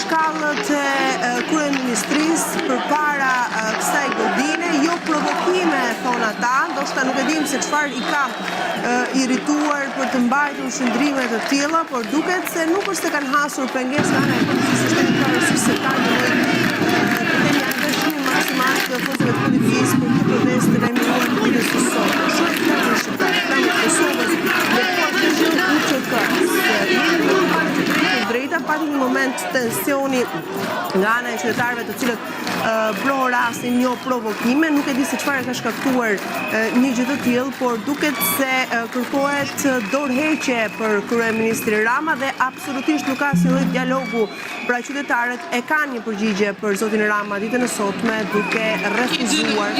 shkallët e kryeministrisë përpara kësaj godine, jo provokime, thonë ata, ndoshta nuk e dim se çfarë i ka irrituar për të mbajtur shëndrime të tilla, por duket se nuk është se kanë hasur pengesa nga policisë shtetërore, se kanë angazhim maksimal të forcave të policisë për këtë protestë të lajmëruar në ditën e sotme. Drejta pati një moment tensioni nga ana e qytetarëve të cilët bronë rastin një provokime, nuk e di se çfarë ka shkaktuar një gjë të tillë, por duket se kërkohet dorëheqje për kryeministrin Rama dhe absolutisht nuk ka asnjë lloj dialogu. Pra qytetarët e kanë një përgjigje për zotin Rama ditën e sotme duke refuzuar.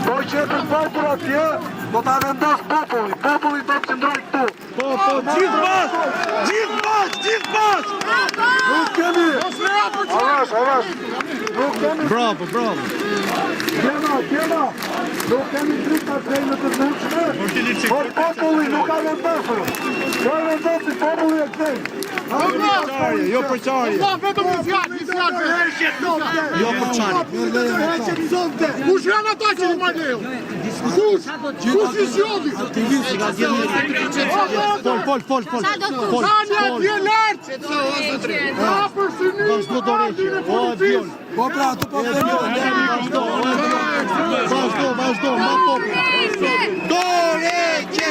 Po që e përfajtur atje, do të vendos populli. Populli do të qëndroj këtu. Gjithë bas! Nuk kemi... Avash. Nuk kemi... Bravo. Tjena. Nuk kemi drita të rejnë të nëqme. Por populli nuk ka vendosur. Ka vendosur populli e kthej. Jo për qarje. Vetëm një fjalë. Jo për qarje. Kush janë ata që i marrën? Kush i sjodhi? Fol. Tani atje lart. Ka për synim. Vazhdo dorëqe. O Diol. Po pra, ato po Vazhdo, ma popull. Dorëqe.